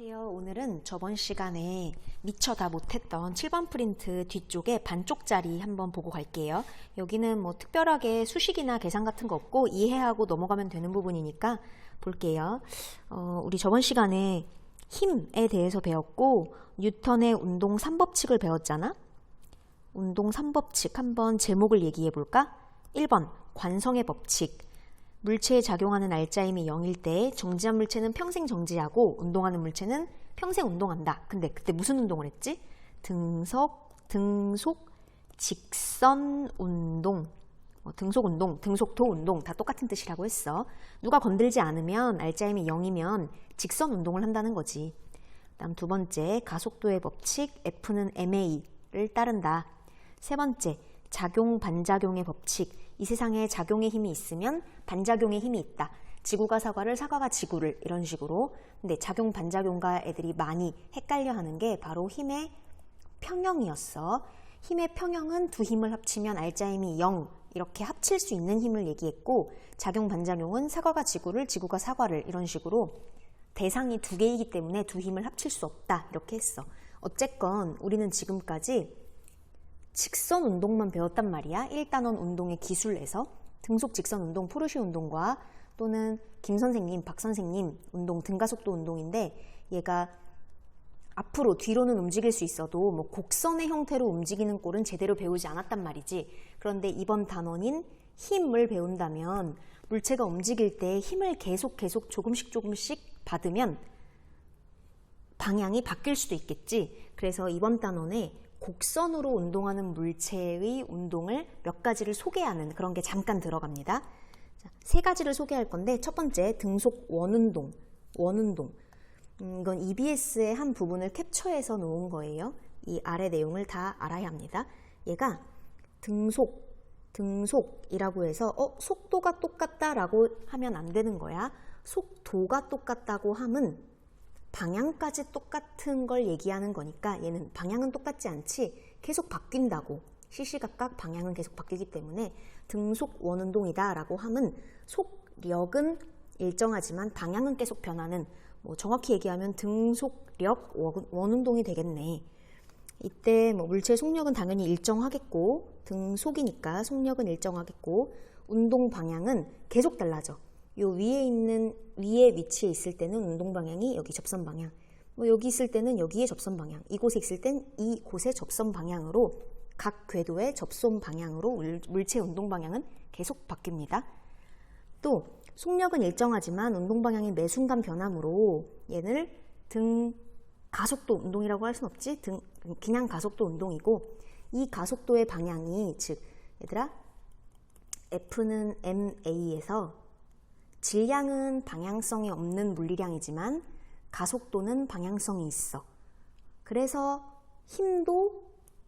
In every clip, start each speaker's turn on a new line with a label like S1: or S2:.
S1: 안녕하세요. 오늘은 저번 시간에 미처 다 못했던 7번 프린트 뒤쪽에 반쪽짜리 한번 보고 갈게요. 여기는 뭐 특별하게 수식이나 계산 같은 거 없고 이해하고 넘어가면 되는 부분이니까 볼게요. 우리 저번 시간에 힘에 대해서 배웠고 뉴턴의 운동 3법칙을 배웠잖아. 운동 3법칙 한번 제목을 얘기해 볼까? 1번 관성의 법칙. 물체에 작용하는 알짜임이 0일 때 정지한 물체는 평생 정지하고 운동하는 물체는 평생 운동한다. 근데 그때 무슨 운동을 했지? 등속, 직선 운동, 등속 운동, 등속도 운동 다 똑같은 뜻이라고 했어. 누가 건들지 않으면 알짜임이 0이면 직선 운동을 한다는 거지. 다음 두 번째, 가속도의 법칙 F는 ma를 따른다. 세 번째, 작용 반작용의 법칙. 이 세상에 작용의 힘이 있으면 반작용의 힘이 있다. 지구가 사과를, 사과가 지구를, 이런 식으로. 근데 작용 반작용과 애들이 많이 헷갈려 하는 게 바로 힘의 평형이었어. 힘의 평형은 두 힘을 합치면 알짜임이 0 이렇게 합칠 수 있는 힘을 얘기했고, 작용 반작용은 사과가 지구를, 지구가 사과를, 이런 식으로 대상이 두 개이기 때문에 두 힘을 합칠 수 없다 이렇게 했어. 어쨌건 우리는 지금까지 직선 운동만 배웠단 말이야. 1단원 운동의 기술에서 등속 직선 운동, 포르쉐 운동과 또는 김 선생님, 박 선생님 운동, 등가속도 운동인데 얘가 앞으로 뒤로는 움직일 수 있어도 뭐 곡선의 형태로 움직이는 꼴은 제대로 배우지 않았단 말이지. 그런데 이번 단원인 힘을 배운다면 물체가 움직일 때 힘을 계속 조금씩 받으면 방향이 바뀔 수도 있겠지. 그래서 이번 단원에 곡선으로 운동하는 물체의 운동을 몇 가지를 소개하는 그런 게 잠깐 들어갑니다. 자, 세 가지를 소개할 건데 첫 번째 등속 원운동. 이건 EBS의 한 부분을 캡처해서 놓은 거예요. 이 아래 내용을 다 알아야 합니다. 얘가 등속이라고 해서 속도가 똑같다라고 하면 안 되는 거야. 속도가 똑같다고 함은 방향까지 똑같은 걸 얘기하는 거니까 얘는 방향은 똑같지 않지 계속 바뀐다고. 시시각각 방향은 계속 바뀌기 때문에 등속 원운동이다 라고 함은 속력은 일정하지만 방향은 계속 변하는, 정확히 얘기하면 등속력 원운동이 되겠네. 이때 물체의 속력은 당연히 일정하겠고, 등속이니까 속력은 일정하겠고, 운동 방향은 계속 달라져. 요 위에 위치에 있을 때는 운동 방향이 여기 접선 방향, 여기 있을 때는 여기에 접선 방향, 이곳에 있을 땐 이곳의 접선 방향으로 각 궤도의 접선 방향으로 물체의 운동 방향은 계속 바뀝니다. 또 속력은 일정하지만 운동 방향이 매 순간 변함으로 얘를 가속도 운동이라고 할 순 없지. 그냥 가속도 운동이고, 이 가속도의 방향이 즉 얘들아 F는 ma에서 질량은 방향성이 없는 물리량이지만 가속도는 방향성이 있어. 그래서 힘도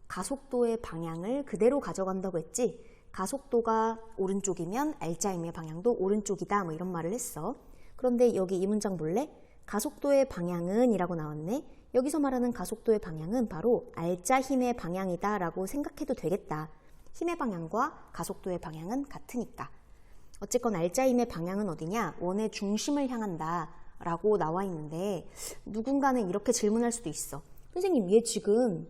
S1: 가속도의 방향을 그대로 가져간다고 했지. 가속도가 오른쪽이면 알짜임의 방향도 오른쪽이다 이런 말을 했어. 그런데 여기 이 문장 볼래? 가속도의 방향은 이라고 나왔네. 여기서 말하는 가속도의 방향은 바로 알짜 힘의 방향이다 라고 생각해도 되겠다. 힘의 방향과 가속도의 방향은 같으니까. 어쨌건 알짜임의 방향은 어디냐? 원의 중심을 향한다 라고 나와 있는데, 누군가는 이렇게 질문할 수도 있어. 선생님, 얘 지금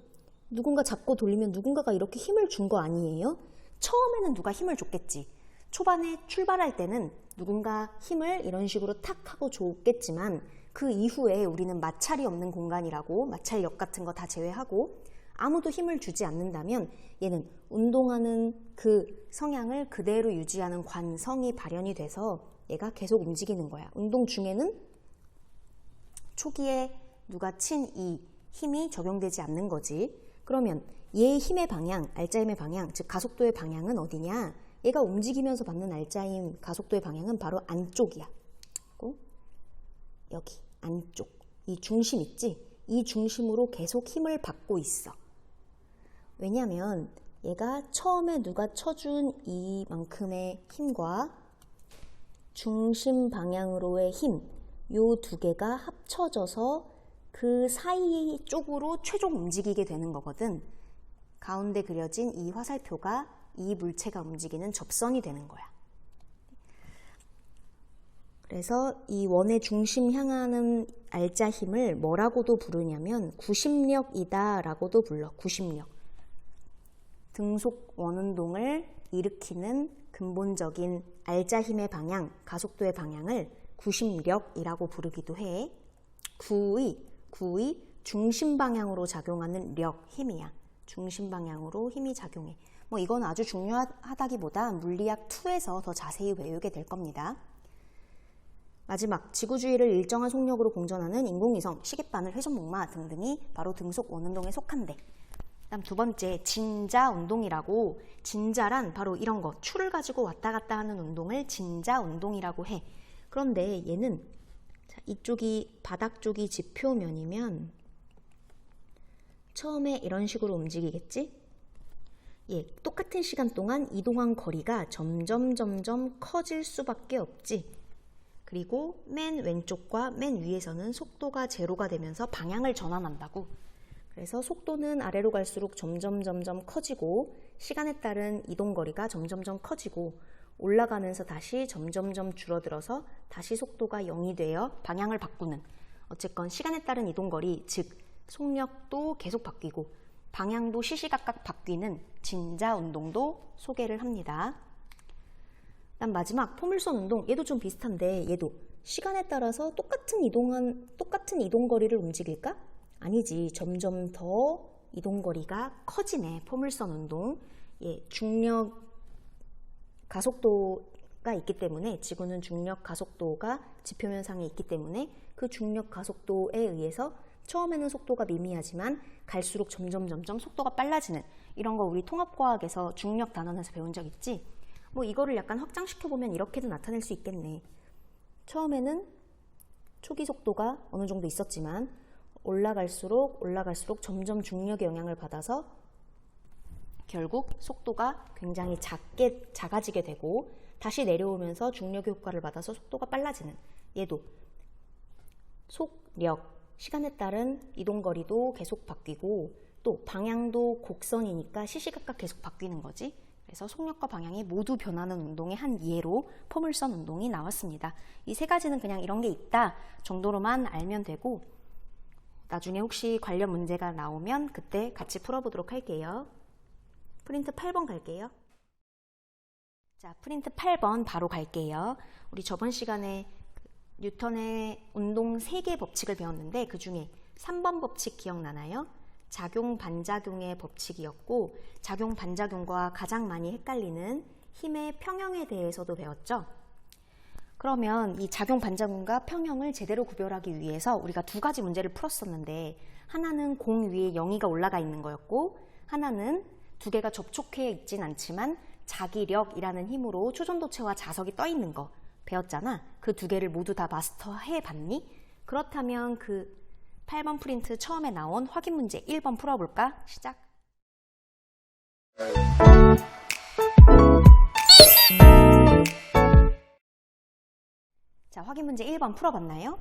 S1: 누군가 잡고 돌리면 누군가가 이렇게 힘을 준 거 아니에요? 처음에는 누가 힘을 줬겠지. 초반에 출발할 때는 누군가 힘을 이런 식으로 탁 하고 줬겠지만 그 이후에 우리는 마찰이 없는 공간이라고, 마찰력 같은 거 다 제외하고 아무도 힘을 주지 않는다면 얘는 운동하는 그 성향을 그대로 유지하는 관성이 발현이 돼서 얘가 계속 움직이는 거야. 운동 중에는 초기에 누가 친 이 힘이 적용되지 않는 거지. 그러면 얘의 힘의 방향, 알짜임의 방향, 즉 가속도의 방향은 어디냐? 얘가 움직이면서 받는 알짜임 가속도의 방향은 바로 안쪽이야. 여기 안쪽, 이 중심 있지? 이 중심으로 계속 힘을 받고 있어. 왜냐면 얘가 처음에 누가 쳐준 이만큼의 힘과 중심 방향으로의 힘, 요 두 개가 합쳐져서 그 사이 쪽으로 최종 움직이게 되는 거거든. 가운데 그려진 이 화살표가 이 물체가 움직이는 접선이 되는 거야. 그래서 이 원의 중심 향하는 알짜 힘을 뭐라고도 부르냐면 구심력이다 라고도 불러. 구심력. 등속 원운동을 일으키는 근본적인 알짜 힘의 방향, 가속도의 방향을 구심력이라고 부르기도 해. 구의 중심 방향으로 작용하는 력, 힘이야. 중심 방향으로 힘이 작용해. 뭐 이건 아주 중요하다기보다 물리학 2에서 더 자세히 외우게 될 겁니다. 마지막, 지구주위를 일정한 속력으로 공전하는 인공위성, 시계바늘, 회전목마 등등이 바로 등속 원운동에 속한대. 그다음 두 번째, 진자운동이라고. 진자란 바로 이런 거, 추를 가지고 왔다 갔다 하는 운동을 진자운동이라고 해. 그런데 얘는 이쪽이 바닥 쪽이 지표면이면 처음에 이런 식으로 움직이겠지? 예, 똑같은 시간 동안 이동한 거리가 점점 커질 수밖에 없지. 그리고 맨 왼쪽과 맨 위에서는 속도가 제로가 되면서 방향을 전환한다고. 그래서 속도는 아래로 갈수록 점점 커지고 시간에 따른 이동거리가 점점 커지고 올라가면서 다시 점점 줄어들어서 다시 속도가 0이 되어 방향을 바꾸는, 어쨌건 시간에 따른 이동거리, 즉 속력도 계속 바뀌고 방향도 시시각각 바뀌는 진자운동도 소개를 합니다. 그다음 마지막, 포물선 운동. 얘도 좀 비슷한데 얘도 시간에 따라서 똑같은 이동거리를 움직일까? 아니지. 점점 더 이동거리가 커지네. 포물선 운동. 예, 중력 가속도가 있기 때문에, 지구는 중력 가속도가 지표면상에 있기 때문에 그 중력 가속도에 의해서 처음에는 속도가 미미하지만 갈수록 점점 속도가 빨라지는, 이런 거 우리 통합과학에서 중력 단원에서 배운 적 있지? 뭐 이거를 약간 확장시켜보면 이렇게도 나타낼 수 있겠네. 처음에는 초기 속도가 어느 정도 있었지만 올라갈수록 점점 중력의 영향을 받아서 결국 속도가 굉장히 작아지게 되고 다시 내려오면서 중력의 효과를 받아서 속도가 빨라지는, 얘도 속력, 시간에 따른 이동거리도 계속 바뀌고 또 방향도 곡선이니까 시시각각 계속 바뀌는 거지. 그래서 속력과 방향이 모두 변하는 운동의 한 예로 포물선 운동이 나왔습니다. 이 세 가지는 그냥 이런 게 있다 정도로만 알면 되고, 나중에 혹시 관련 문제가 나오면 그때 같이 풀어보도록 할게요. 프린트 8번 갈게요. 자, 프린트 8번 바로 갈게요. 우리 저번 시간에 뉴턴의 운동 3개 법칙을 배웠는데 그 중에 3번 법칙 기억나나요? 작용 반작용의 법칙이었고, 작용 반작용과 가장 많이 헷갈리는 힘의 평형에 대해서도 배웠죠. 그러면 이 작용 반작용과 평형을 제대로 구별하기 위해서 우리가 두 가지 문제를 풀었었는데, 하나는 공 위에 0이가 올라가 있는 거였고, 하나는 두 개가 접촉해 있진 않지만 자기력이라는 힘으로 초전도체와 자석이 떠 있는 거 배웠잖아. 그 두 개를 모두 다 마스터해 봤니? 그렇다면 그 8번 프린트 처음에 나온 확인 문제 1번 풀어볼까? 시작! 자, 확인 문제 1번 풀어봤나요?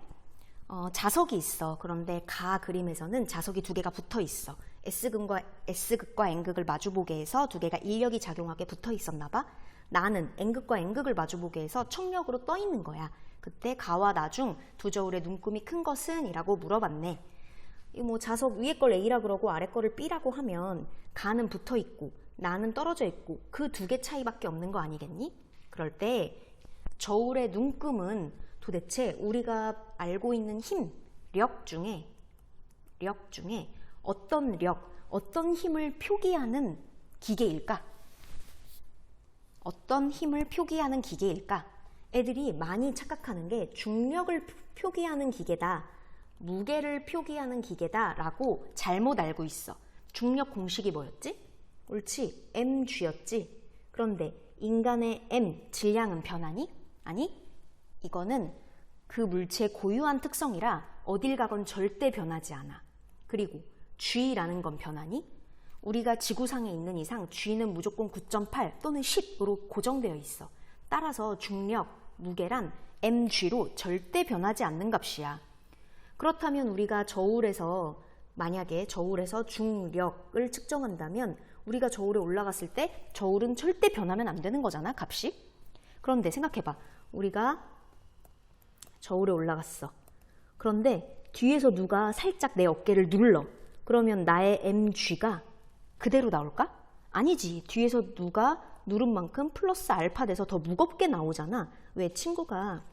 S1: 자석이 있어. 그런데 가 그림에서는 자석이 두 개가 붙어 있어. S극과 N극을 마주보게 해서 두 개가 인력이 작용하게 붙어 있었나 봐. 나는 N극과 N극을 마주보게 해서 청력으로 떠 있는 거야. 그때 가와 나 중 두 저울의 눈금이 큰 것은? 이라고 물어봤네. 뭐 자석 위에 걸 A라 그러고 아래 거를 B라고 하면 가는 붙어 있고 나는 떨어져 있고 그 두 개 차이밖에 없는 거 아니겠니? 그럴 때 저울의 눈금은 도대체 우리가 알고 있는 힘, 력 중에 어떤 힘을 표기하는 기계일까? 어떤 힘을 표기하는 기계일까? 애들이 많이 착각하는 게 중력을 표기하는 기계다, 무게를 표기하는 기계다 라고 잘못 알고 있어. 중력 공식이 뭐였지? 옳지, mg였지. 그런데 인간의 m, 질량은 변하니? 아니, 이거는 그 물체의 고유한 특성이라 어딜 가건 절대 변하지 않아. 그리고 g라는 건 변하니? 우리가 지구상에 있는 이상 g는 무조건 9.8 또는 10으로 고정되어 있어. 따라서 중력, 무게란 mg로 절대 변하지 않는 값이야. 그렇다면 우리가 만약에 저울에서 중력을 측정한다면 우리가 저울에 올라갔을 때 저울은 절대 변하면 안 되는 거잖아, 값이. 그런데 생각해봐. 우리가 저울에 올라갔어. 그런데 뒤에서 누가 살짝 내 어깨를 눌러. 그러면 나의 mg가 그대로 나올까? 아니지. 뒤에서 누가 누른 만큼 플러스 알파 돼서 더 무겁게 나오잖아. 왜? 친구가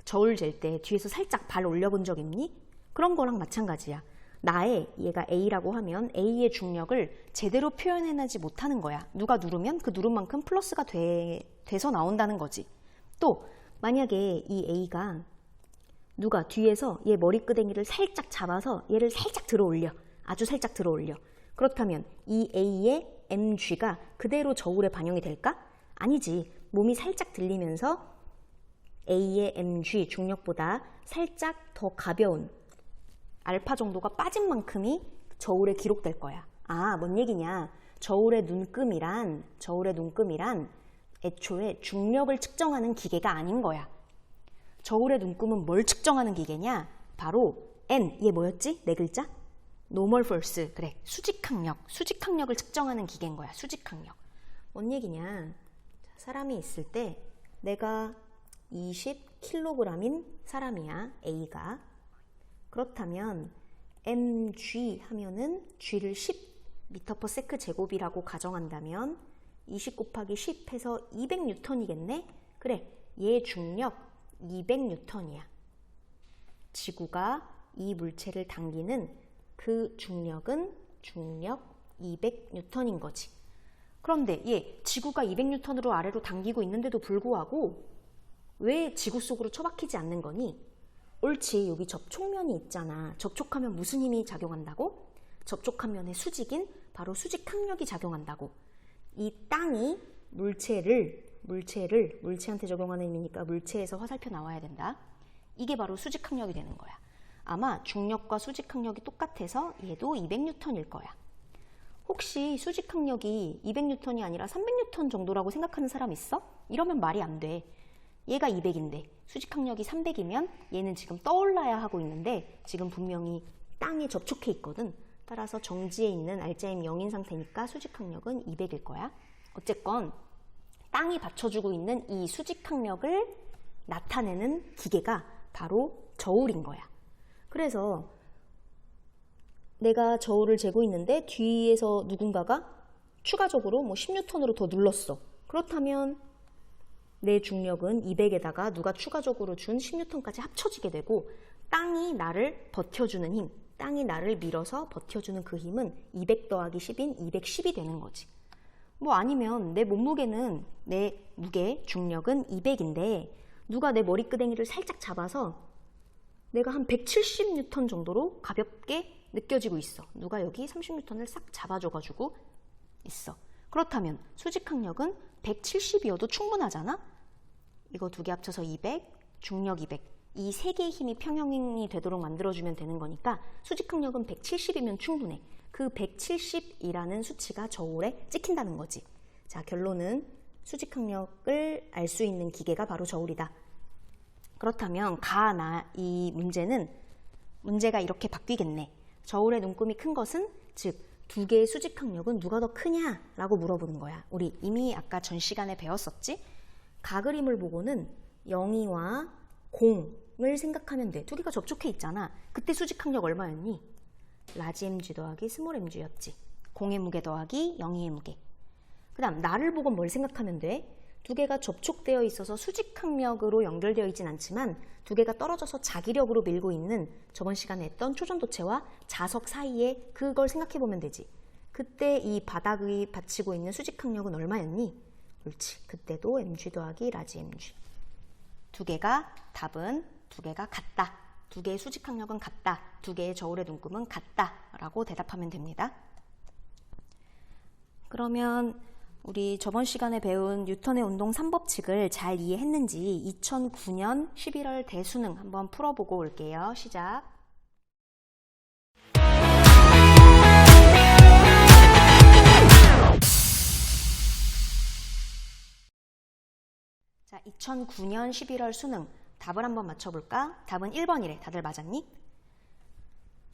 S1: 저울 잴 때 뒤에서 살짝 발 올려본 적 있니? 그런 거랑 마찬가지야. 나의, 얘가 A라고 하면 A의 중력을 제대로 표현해내지 못하는 거야. 누가 누르면 그 누른 만큼 플러스가 돼서 나온다는 거지. 또 만약에 이 A가 누가 뒤에서 얘 머리끄댕이를 살짝 잡아서 얘를 살짝 들어 올려. 아주 살짝 들어 올려. 그렇다면 이 A의 mg가 그대로 저울에 반영이 될까? 아니지. 몸이 살짝 들리면서 A의 mg 중력보다 살짝 더 가벼운 알파 정도가 빠진 만큼이 저울에 기록될 거야. 아, 뭔 얘기냐? 저울의 눈금이란 애초에 중력을 측정하는 기계가 아닌 거야. 저울의 눈금은 뭘 측정하는 기계냐? 바로 N, 얘 뭐였지? 네 글자? Normal Force, 그래, 수직항력을 측정하는 기계인 거야. 수직항력. 뭔 얘기냐? 사람이 있을 때 내가 20kg인 사람이야, A가. 그렇다면 mg 하면은 g를 10m/s 제곱이라고 가정한다면 20 곱하기 10 해서 200N이겠네? 그래, 얘 중력 200N이야. 지구가 이 물체를 당기는 그 중력은 중력 200N인 거지. 그런데 얘 지구가 200N으로 아래로 당기고 있는데도 불구하고 왜 지구 속으로 처박히지 않는 거니? 옳지, 여기 접촉면이 있잖아. 접촉하면 무슨 힘이 작용한다고? 접촉한 면의 수직인 바로 수직항력이 작용한다고. 이 땅이 물체한테 적용하는 힘이니까 물체에서 화살표 나와야 된다. 이게 바로 수직항력이 되는 거야. 아마 중력과 수직항력이 똑같아서 얘도 200N일 거야. 혹시 수직항력이 200N이 아니라 300N 정도라고 생각하는 사람 있어? 이러면 말이 안 돼. 얘가 200인데 수직항력이 300이면 얘는 지금 떠올라야 하고 있는데 지금 분명히 땅에 접촉해 있거든. 따라서 정지에 있는 알짜임 0인 상태니까 수직항력은 200일 거야. 어쨌건 땅이 받쳐주고 있는 이 수직항력을 나타내는 기계가 바로 저울인 거야. 그래서 내가 저울을 재고 있는데 뒤에서 누군가가 추가적으로 10N으로 더 눌렀어. 그렇다면 내 중력은 200에다가 누가 추가적으로 준 10N까지 합쳐지게 되고 땅이 나를 버텨주는 힘, 땅이 나를 밀어서 버텨주는 그 힘은 200 더하기 10인 210이 되는 거지. 뭐 아니면 내 몸무게는, 내 무게, 중력은 200인데 누가 내 머리끄댕이를 살짝 잡아서 내가 한 170N 정도로 가볍게 느껴지고 있어. 누가 여기 30N을 싹 잡아줘가지고 있어. 그렇다면 수직항력은 170이어도 충분하잖아? 이거 두 개 합쳐서 200, 중력 200. 이 세 개의 힘이 평형이 되도록 만들어주면 되는 거니까 수직항력은 170이면 충분해. 그 170이라는 수치가 저울에 찍힌다는 거지. 자, 결론은 수직항력을 알 수 있는 기계가 바로 저울이다. 그렇다면 이 문제가 이렇게 바뀌겠네. 저울의 눈금이 큰 것은, 즉 두 개의 수직항력은 누가 더 크냐라고 물어보는 거야. 우리 이미 아까 전 시간에 배웠었지? 가그림을 보고는 0이와 0을 생각하면 돼. 두 개가 접촉해 있잖아. 그때 수직항력 얼마였니? 라지 mg 더하기 스몰 mg였지. 0의 무게 더하기 0의 무게. 그 다음 나를 보고 뭘 생각하면 돼? 두 개가 접촉되어 있어서 수직항력으로 연결되어 있진 않지만 두 개가 떨어져서 자기력으로 밀고 있는 저번 시간에 했던 초전도체와 자석 사이에 그걸 생각해 보면 되지. 그때 이 바닥이 받치고 있는 수직항력은 얼마였니? 옳지. 그때도 mg 더하기 라지 mg. 답은 두 개가 같다. 두 개의 수직항력은 같다. 두 개의 저울의 눈금은 같다. 라고 대답하면 됩니다. 그러면 우리 저번 시간에 배운 뉴턴의 운동 3법칙을 잘 이해했는지 2009년 11월 대수능 한번 풀어보고 올게요. 시작. 자, 2009년 11월 수능 답을 한번 맞춰볼까? 답은 1번이래. 다들 맞았니?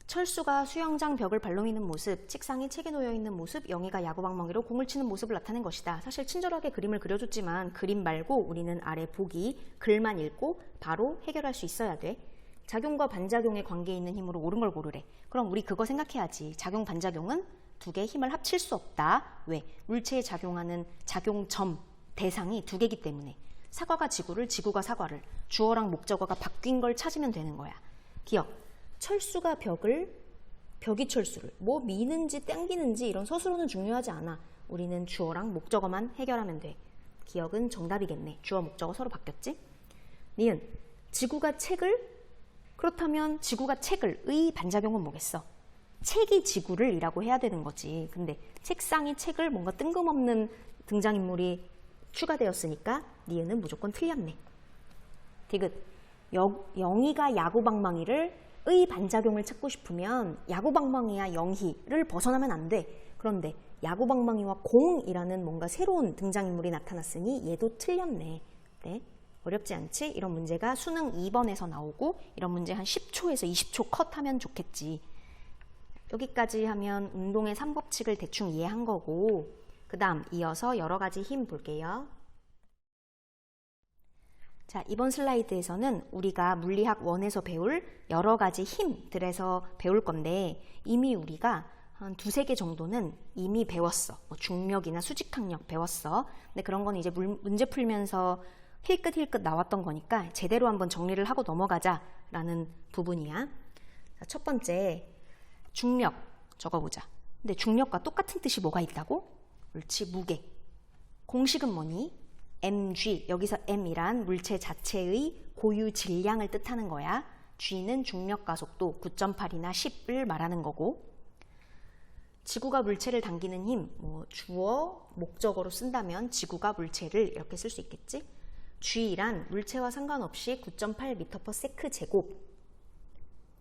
S1: 철수가 수영장 벽을 발로 미는 모습, 책상에 책이 놓여있는 모습, 영희가 야구방망이로 공을 치는 모습을 나타낸 것이다. 사실 친절하게 그림을 그려줬지만 그림 말고 우리는 아래 보기, 글만 읽고 바로 해결할 수 있어야 돼. 작용과 반작용의 관계에 있는 힘으로 옳은 걸 고르래. 그럼 우리 그거 생각해야지. 작용, 반작용은 두 개의 힘을 합칠 수 없다. 왜? 물체에 작용하는 작용점, 대상이 두 개이기 때문에. 사과가 지구를, 지구가 사과를, 주어랑 목적어가 바뀐 걸 찾으면 되는 거야. 기억. 철수가 벽을, 벽이 철수를 뭐 미는지 당기는지 이런 서술어는 중요하지 않아. 우리는 주어랑 목적어만 해결하면 돼. 기억은 정답이겠네. 주어 목적어 서로 바뀌었지? 니은 지구가 책을, 그렇다면 지구가 책을 의 반작용은 뭐겠어? 책이 지구를 이라고 해야 되는 거지. 근데 책상이 책을 뭔가 뜬금없는 등장인물이 추가되었으니까 니은은 무조건 틀렸네. 디귿 영희가 야구방망이를 의 반작용을 찾고 싶으면 야구방망이와 영희를 벗어나면 안 돼. 그런데 야구방망이와 공이라는 뭔가 새로운 등장인물이 나타났으니 얘도 틀렸네. 네. 어렵지 않지? 이런 문제가 수능 2번에서 나오고 이런 문제 한 10초에서 20초 컷하면 좋겠지. 여기까지 하면 운동의 3법칙을 대충 이해한 거고 그 다음 이어서 여러 가지 힘 볼게요. 자, 이번 슬라이드에서는 우리가 물리학 1에서 배울 여러 가지 힘들에서 배울 건데 이미 우리가 한 두세 개 정도는 이미 배웠어. 뭐 중력이나 수직항력 배웠어. 근데 그런 건 이제 문제 풀면서 힐끗힐끗 나왔던 거니까 제대로 한번 정리를 하고 넘어가자라는 부분이야. 자, 첫 번째 중력 적어보자. 근데 중력과 똑같은 뜻이 뭐가 있다고? 옳지, 무게. 공식은 뭐니? mg, 여기서 m이란 물체 자체의 고유 질량을 뜻하는 거야. g는 중력 가속도 9.8이나 10을 말하는 거고 지구가 물체를 당기는 힘, 뭐 주어, 목적어로 쓴다면 지구가 물체를 이렇게 쓸 수 있겠지? g란 물체와 상관없이 9.8m/s 제곱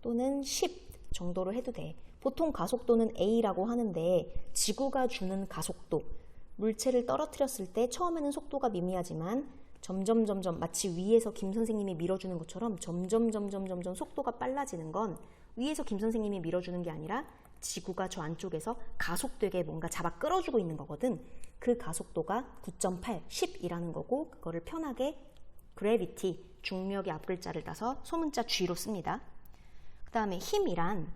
S1: 또는 10 정도로 해도 돼. 보통 가속도는 a라고 하는데 지구가 주는 가속도, 물체를 떨어뜨렸을 때 처음에는 속도가 미미하지만 점점 마치 위에서 김 선생님이 밀어주는 것처럼 점점 속도가 빨라지는 건 위에서 김 선생님이 밀어주는 게 아니라 지구가 저 안쪽에서 가속되게 뭔가 잡아 끌어주고 있는 거거든. 그 가속도가 9.8, 10이라는 거고 그거를 편하게 gravity, 중력의 앞글자를 따서 소문자 G로 씁니다. 그 다음에 힘이란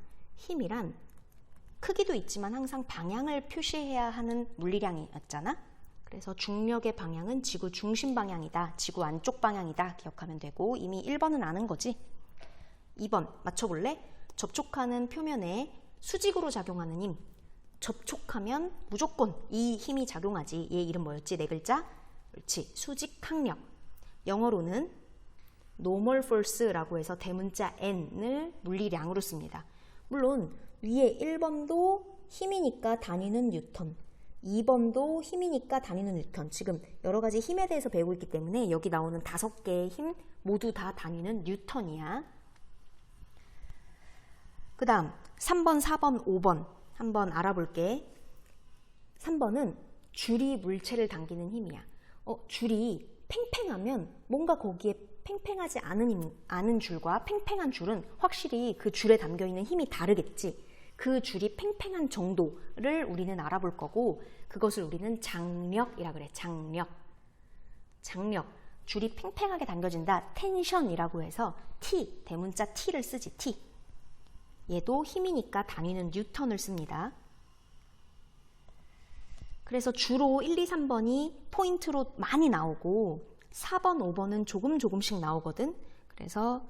S1: 크기도 있지만 항상 방향을 표시해야 하는 물리량이었잖아. 그래서 중력의 방향은 지구 중심 방향이다. 지구 안쪽 방향이다. 기억하면 되고 이미 1번은 아는 거지. 2번 맞춰볼래? 접촉하는 표면에 수직으로 작용하는 힘. 접촉하면 무조건 이 힘이 작용하지. 얘 이름 뭐였지? 네 글자? 그렇지. 수직항력. 영어로는 normal force라고 해서 대문자 n을 물리량으로 씁니다. 물론 위에 1번도 힘이니까 단위는 뉴턴, 2번도 힘이니까 단위는 뉴턴. 지금 여러 가지 힘에 대해서 배우고 있기 때문에 여기 나오는 5개의 힘 모두 다 단위는 뉴턴이야. 그 다음 3번, 4번, 5번 한번 알아볼게. 3번은 줄이 물체를 당기는 힘이야. 줄이 팽팽하면 뭔가 거기에 팽팽하지 않은 줄과 팽팽한 줄은 확실히 그 줄에 담겨있는 힘이 다르겠지. 그 줄이 팽팽한 정도를 우리는 알아볼 거고 그것을 우리는 장력이라 그래. 장력. 줄이 팽팽하게 당겨진다. 텐션이라고 해서 T, 대문자 T를 쓰지. T. 얘도 힘이니까 단위는 뉴턴을 씁니다. 그래서 주로 1, 2, 3번이 포인트로 많이 나오고 4번, 5번은 조금씩 나오거든. 그래서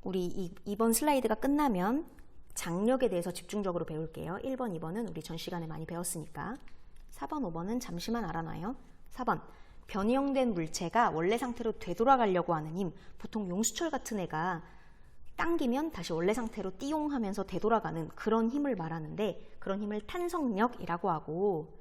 S1: 우리 이번 슬라이드가 끝나면 장력에 대해서 집중적으로 배울게요. 1번, 2번은 우리 전 시간에 많이 배웠으니까. 4번, 5번은 잠시만 알아놔요. 4번, 변형된 물체가 원래 상태로 되돌아가려고 하는 힘. 보통 용수철 같은 애가 당기면 다시 원래 상태로 띠용하면서 되돌아가는 그런 힘을 말하는데 그런 힘을 탄성력이라고 하고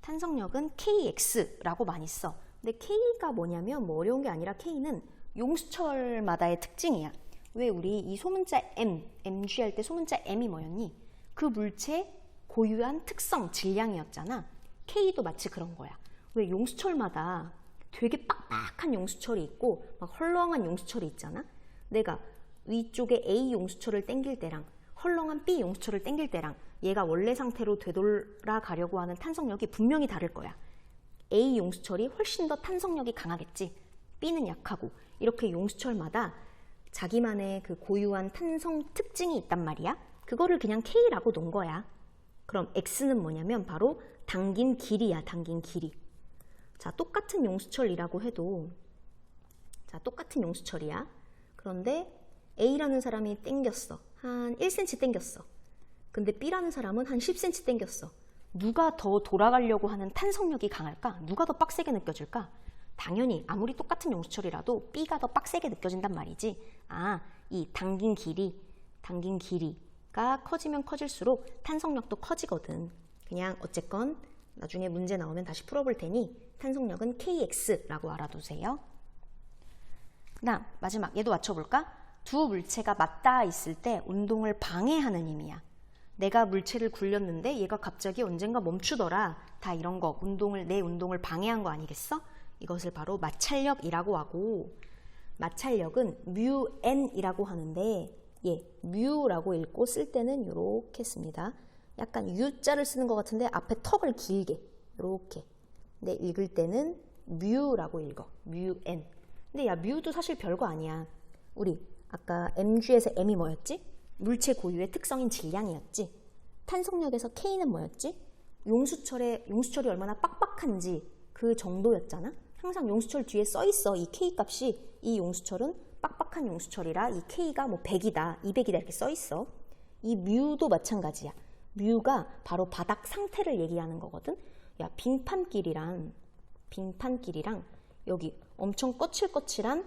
S1: 탄성력은 KX라고 많이 써. 근데 K가 뭐냐면 뭐 어려운 게 아니라 K는 용수철마다의 특징이야. 왜 우리 이 소문자 M, MG 할 때 소문자 M이 뭐였니? 그 물체 고유한 특성, 질량이었잖아. K도 마치 그런 거야. 왜 용수철마다 되게 빡빡한 용수철이 있고 막 헐렁한 용수철이 있잖아. 내가 위쪽에 A 용수철을 당길 때랑 헐렁한 B 용수철을 당길 때랑 얘가 원래 상태로 되돌아가려고 하는 탄성력이 분명히 다를 거야. A 용수철이 훨씬 더 탄성력이 강하겠지. B는 약하고. 이렇게 용수철마다 자기만의 그 고유한 탄성 특징이 있단 말이야. 그거를 그냥 K라고 놓은 거야. 그럼 X는 뭐냐면 바로 당긴 길이야. 당긴 길이. 자, 똑같은 용수철이라고 해도 자, 똑같은 용수철이야. 그런데 A라는 사람이 땡겼어. 한 1cm 땡겼어. 근데 B라는 사람은 한 10cm 땡겼어. 누가 더 돌아가려고 하는 탄성력이 강할까? 누가 더 빡세게 느껴질까? 당연히 아무리 똑같은 용수철이라도 B가 더 빡세게 느껴진단 말이지. 아, 이 당긴 길이가 커지면 커질수록 탄성력도 커지거든. 그냥 어쨌건 나중에 문제 나오면 다시 풀어볼 테니 탄성력은 KX라고 알아두세요. 그다음 마지막 얘도 맞춰볼까? 두 물체가 맞닿아 있을 때 운동을 방해하는 힘이야. 내가 물체를 굴렸는데 얘가 갑자기 언젠가 멈추더라. 다 이런 거 내 운동을 방해한 거 아니겠어? 이것을 바로 마찰력이라고 하고, 마찰력은 μn이라고 하는데 μ라고 읽고 쓸 때는 이렇게 씁니다. 약간 U자를 쓰는 것 같은데 앞에 턱을 길게 이렇게. 근데 읽을 때는 μ라고 읽어. μn. 근데 야, μ도 사실 별거 아니야. 우리 아까 mg에서 m이 뭐였지? 물체 고유의 특성인 질량이었지. 탄성력에서 K는 뭐였지? 용수철이 얼마나 빡빡한지 그 정도였잖아. 항상 용수철 뒤에 써 있어. 이 K 값이, 이 용수철은 빡빡한 용수철이라 이 K가 뭐 100이다, 200이다 이렇게 써 있어. 이 μ도 마찬가지야. μ가 바로 바닥 상태를 얘기하는 거거든. 야, 빙판길이랑 여기 엄청 거칠거칠한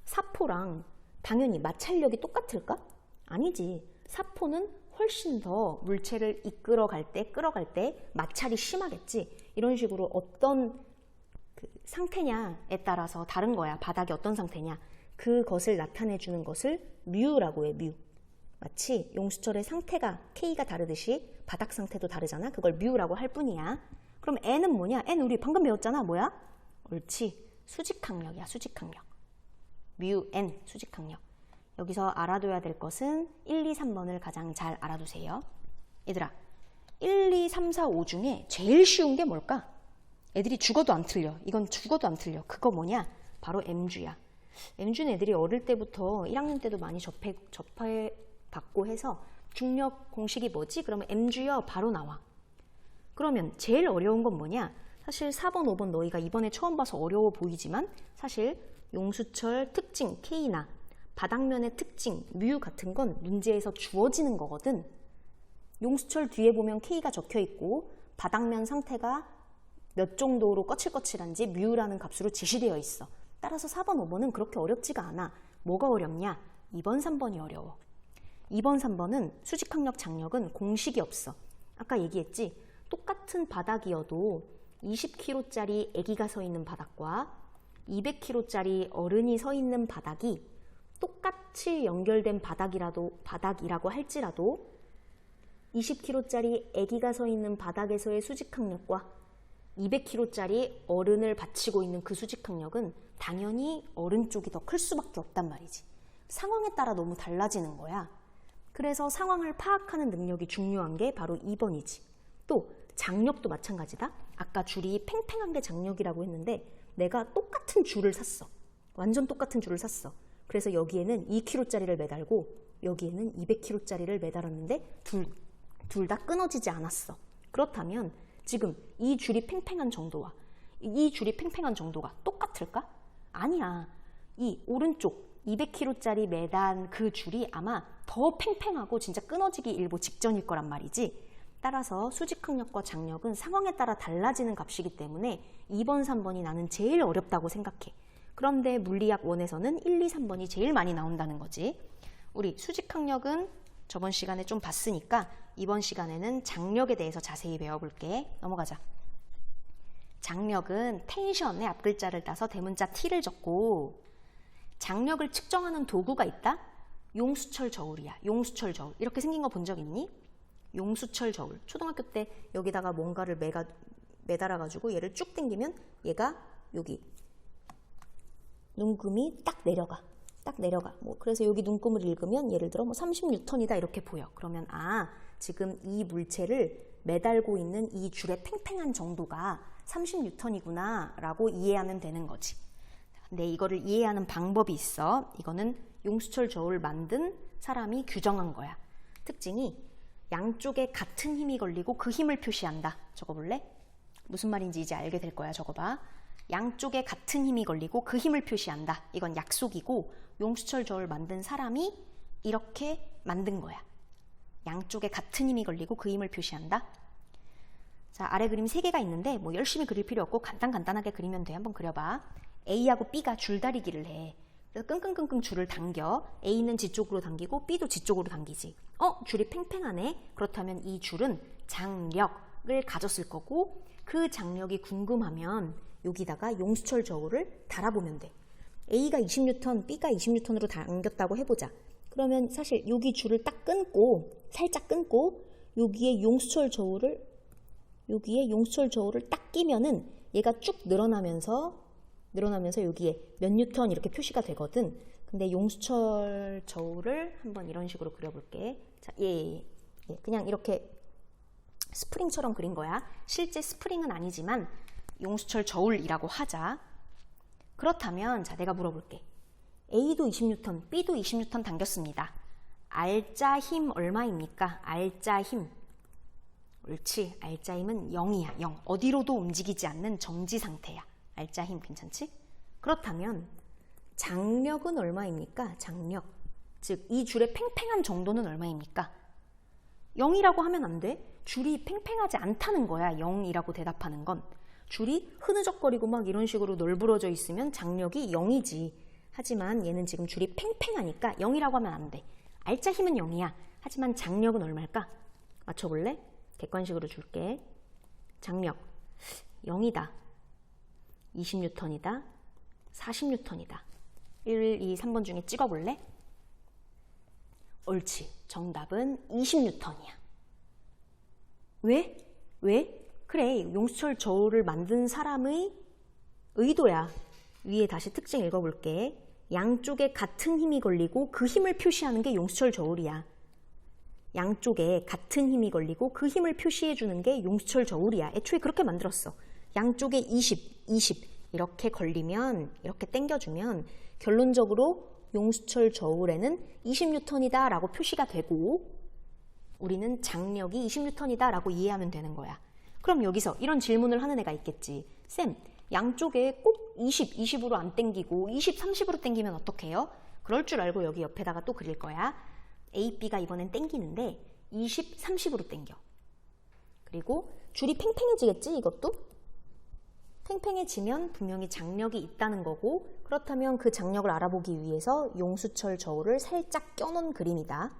S1: 사포랑 당연히 마찰력이 똑같을까? 아니지. 사포는 훨씬 더 물체를 끌어갈 때 마찰이 심하겠지. 이런 식으로 어떤 그 상태냐에 따라서 다른 거야. 바닥이 어떤 상태냐. 그것을 나타내주는 것을 μ라고 해. μ. 마치 용수철의 상태가 K가 다르듯이 바닥 상태도 다르잖아. 그걸 μ라고 할 뿐이야. 그럼 N은 뭐냐? N 우리 방금 배웠잖아. 뭐야? 옳지. 수직항력이야. 수직항력. μN 수직항력. 여기서 알아둬야 될 것은 1, 2, 3번을 가장 잘 알아두세요. 얘들아, 1, 2, 3, 4, 5 중에 제일 쉬운 게 뭘까? 애들이 죽어도 안 틀려. 이건 죽어도 안 틀려. 그거 뭐냐? 바로 Mg야. Mg는 애들이 어릴 때부터 1학년 때도 많이 접해봤고 해서 중력 공식이 뭐지? 그러면 Mg요 바로 나와. 그러면 제일 어려운 건 뭐냐? 사실 4번, 5번 너희가 이번에 처음 봐서 어려워 보이지만 사실 용수철 특징 K나 바닥면의 특징 μ 같은 건 문제에서 주어지는 거거든. 용수철 뒤에 보면 K가 적혀 있고 바닥면 상태가 몇 정도로 거칠거칠한지 μ라는 값으로 제시되어 있어. 따라서 4번, 5번은 그렇게 어렵지가 않아. 뭐가 어렵냐? 2번, 3번이 어려워. 2번, 3번은 수직항력, 장력은 공식이 없어. 아까 얘기했지? 똑같은 바닥이어도 20kg짜리 아기가 서 있는 바닥과 200kg짜리 어른이 서 있는 바닥이 똑같이 연결된 바닥이라고 할지라도 20kg짜리 아기가 서 있는 바닥에서의 수직항력과 200kg짜리 어른을 받치고 있는 그 수직항력은 당연히 어른 쪽이 더 클 수밖에 없단 말이지. 상황에 따라 너무 달라지는 거야. 그래서 상황을 파악하는 능력이 중요한 게 바로 2번이지. 또 장력도 마찬가지다. 아까 줄이 팽팽한 게 장력이라고 했는데 내가 똑같은 줄을 샀어. 완전 똑같은 줄을 샀어. 그래서 여기에는 2kg짜리를 매달고 여기에는 200kg짜리를 매달았는데 둘 다 끊어지지 않았어. 그렇다면 지금 이 줄이 팽팽한 정도와 이 줄이 팽팽한 정도가 똑같을까? 아니야. 이 오른쪽 200kg짜리 매단 그 줄이 아마 더 팽팽하고 진짜 끊어지기 일보 직전일 거란 말이지. 따라서 수직항력과 장력은 상황에 따라 달라지는 값이기 때문에 2번, 3번이 나는 제일 어렵다고 생각해. 그런데 물리학 1에서는 1, 2, 3번이 제일 많이 나온다는 거지. 우리 수직항력은 저번 시간에 좀 봤으니까 이번 시간에는 장력에 대해서 자세히 배워볼게. 넘어가자. 장력은 텐션의 앞글자를 따서 대문자 T를 적고 장력을 측정하는 도구가 있다? 용수철 저울이야. 용수철 저울. 이렇게 생긴 거 본 적 있니? 용수철 저울. 초등학교 때 여기다가 뭔가를 매달아가지고 얘를 쭉 당기면 얘가 여기 눈금이 딱 내려가. 딱 내려가. 뭐 그래서 여기 눈금을 읽으면 예를 들어 뭐 30N이다 이렇게 보여. 그러면 지금 이 물체를 매달고 있는 이 줄의 팽팽한 정도가 30N이구나 라고 이해하면 되는 거지. 근데 이거를 이해하는 방법이 있어. 이거는 용수철 저울 만든 사람이 규정한 거야. 특징이 양쪽에 같은 힘이 걸리고 그 힘을 표시한다. 적어볼래? 무슨 말인지 이제 알게 될 거야. 적어봐. 양쪽에 같은 힘이 걸리고 그 힘을 표시한다. 이건 약속이고 용수철 저울 만든 사람이 이렇게 만든 거야. 양쪽에 같은 힘이 걸리고 그 힘을 표시한다. 자, 아래 그림 3개가 있는데 뭐 열심히 그릴 필요 없고 간단하게 그리면 돼. 한번 그려봐. A하고 B가 줄다리기를 해. 그래서 끙끙끙끙 줄을 당겨. A는 뒤쪽으로 당기고 B도 뒤쪽으로 당기지. 줄이 팽팽하네. 그렇다면 이 줄은 장력을 가졌을 거고 그 장력이 궁금하면 여기다가 용수철 저울을 달아보면 돼. A가 20N, B가 20N으로 당겼다고 해보자. 그러면 사실 여기 줄을 딱 끊고 살짝 끊고 여기에 용수철 저울을 딱 끼면은 얘가 쭉 늘어나면서 여기에 몇 뉴턴 이렇게 표시가 되거든. 근데 용수철 저울을 한번 이런 식으로 그려볼게. 자, 그냥 이렇게 스프링처럼 그린 거야. 실제 스프링은 아니지만 용수철 저울이라고 하자. 그렇다면 자, 내가 물어볼게. A도 20N, B도 20N 당겼습니다. 알짜 힘 얼마입니까? 알짜 힘. 옳지. 알짜 힘은 0이야. 0. 어디로도 움직이지 않는 정지 상태야. 알짜 힘 괜찮지? 그렇다면 장력은 얼마입니까? 장력. 즉 이 줄의 팽팽한 정도는 얼마입니까? 0이라고 하면 안 돼. 줄이 팽팽하지 않다는 거야. 0이라고 대답하는 건. 줄이 흐느적거리고 막 이런 식으로 널브러져 있으면 장력이 0이지. 하지만 얘는 지금 줄이 팽팽하니까 0이라고 하면 안 돼. 알짜 힘은 0이야. 하지만 장력은 얼마일까? 맞춰볼래? 객관식으로 줄게. 장력 0이다. 20N이다. 40N이다. 1, 2, 3번 중에 찍어볼래? 옳지. 정답은 20N이야. 왜? 그래. 용수철 저울을 만든 사람의 의도야. 위에 다시 특징 읽어볼게. 양쪽에 같은 힘이 걸리고 그 힘을 표시하는 게 용수철 저울이야. 양쪽에 같은 힘이 걸리고 그 힘을 표시해주는 게 용수철 저울이야. 애초에 그렇게 만들었어. 양쪽에 20 이렇게 걸리면, 이렇게 당겨주면 결론적으로 용수철 저울에는 20N이다 라고 표시가 되고 우리는 장력이 20N이다 라고 이해하면 되는 거야. 그럼 여기서 이런 질문을 하는 애가 있겠지. 쌤, 양쪽에 꼭 20으로 안 당기고 20, 30으로 당기면 어떡해요? 그럴 줄 알고 여기 옆에다가 또 그릴 거야. A, B가 이번엔 당기는데 20, 30으로 당겨. 그리고 줄이 팽팽해지겠지, 이것도? 팽팽해지면 분명히 장력이 있다는 거고, 그렇다면 그 장력을 알아보기 위해서 용수철 저울을 살짝 껴놓은 그림이다.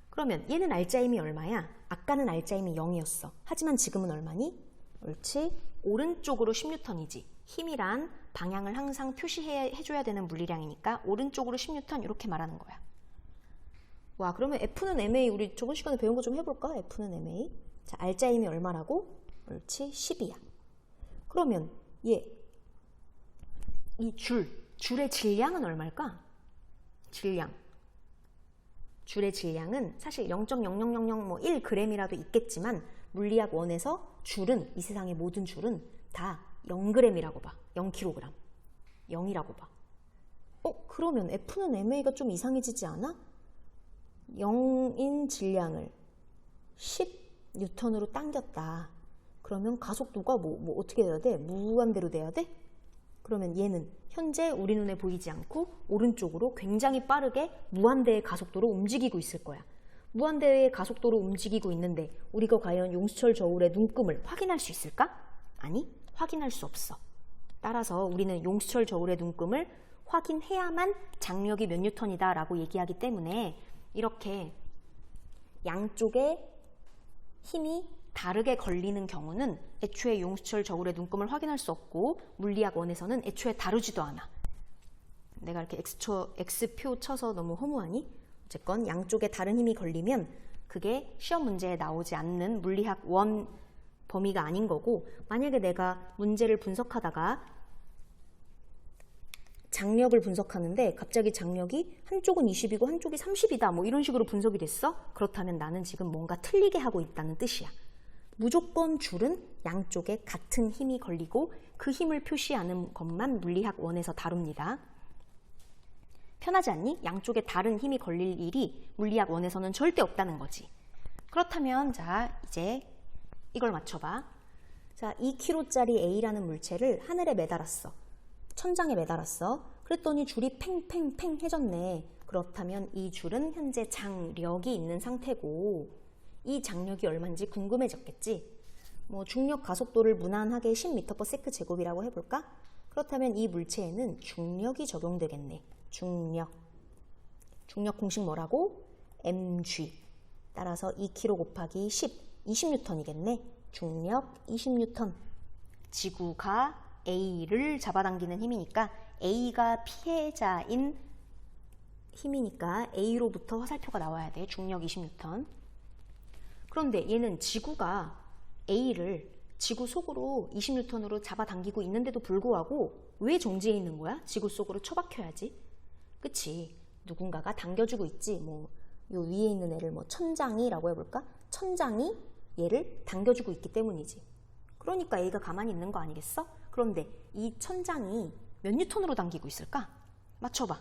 S1: 그러면 얘는 알짜 힘이 얼마야? 아까는 알짜 힘이 0이었어. 하지만 지금은 얼마니? 옳지. 오른쪽으로 10N이지. 힘이란 방향을 항상 표시해줘야 되는 물리량이니까 오른쪽으로 10N 이렇게 말하는 거야. 와, 그러면 F는 MA 우리 저번 시간에 배운 거 좀 해볼까? F는 MA. 자, 알짜 힘이 얼마라고? 옳지. 10이야. 그러면 이 줄의 질량은 얼마일까? 줄의 질량은 사실 0.00001g이라도 있겠지만 물리학 원에서 줄은, 이 세상의 모든 줄은 다 0g이라고 봐. 0kg. 0이라고 봐. 그러면 F는 MA가 좀 이상해지지 않아? 0인 질량을 10N으로 당겼다. 그러면 가속도가 뭐 어떻게 돼야 돼? 무한대로 돼야 돼? 그러면 얘는 현재 우리 눈에 보이지 않고 오른쪽으로 굉장히 빠르게 무한대의 가속도로 움직이고 있을 거야. 무한대의 가속도로 움직이고 있는데 우리가 과연 용수철 저울의 눈금을 확인할 수 있을까? 아니, 확인할 수 없어. 따라서 우리는 용수철 저울의 눈금을 확인해야만 장력이 몇 뉴턴이다 라고 얘기하기 때문에 이렇게 양쪽에 힘이 다르게 걸리는 경우는 애초에 용수철 저울의 눈금을 확인할 수 없고 물리학 원에서는 애초에 다루지도 않아. 내가 이렇게 X표 쳐서 너무 허무하니? 어쨌건 양쪽에 다른 힘이 걸리면 그게 시험 문제에 나오지 않는 물리학 원 범위가 아닌 거고, 만약에 내가 문제를 분석하다가 장력을 분석하는데 갑자기 장력이 한쪽은 20이고 한쪽이 30이다. 뭐 이런 식으로 분석이 됐어? 그렇다면 나는 지금 뭔가 틀리게 하고 있다는 뜻이야. 무조건 줄은 양쪽에 같은 힘이 걸리고 그 힘을 표시하는 것만 물리학 원에서 다룹니다. 편하지 않니? 양쪽에 다른 힘이 걸릴 일이 물리학 원에서는 절대 없다는 거지. 그렇다면 자, 이제 이걸 맞춰봐. 자, 2kg짜리 A라는 물체를 하늘에 매달았어. 천장에 매달았어. 그랬더니 줄이 팽팽팽해졌네. 그렇다면 이 줄은 현재 장력이 있는 상태고 이 장력이 얼마인지 궁금해졌겠지. 뭐 중력 가속도를 무난하게 10m/s 제곱이라고 해볼까? 그렇다면 이 물체에는 중력이 적용되겠네. 중력 공식 뭐라고? mg. 따라서 2kg 곱하기 10, 20N이겠네. 중력 20N. 지구가 A를 잡아당기는 힘이니까 A가 피해자인 힘이니까 A로부터 화살표가 나와야 돼. 중력 20N. 그런데 얘는 지구가 A를 지구 속으로 20N으로 잡아당기고 있는데도 불구하고 왜 정지해 있는 거야? 지구 속으로 처박혀야지. 그치? 누군가가 당겨주고 있지. 뭐 요 위에 있는 애를 뭐 천장이라고 해볼까? 천장이 얘를 당겨주고 있기 때문이지. 그러니까 A가 가만히 있는 거 아니겠어? 그런데 이 천장이 몇 뉴턴으로 당기고 있을까? 맞춰봐.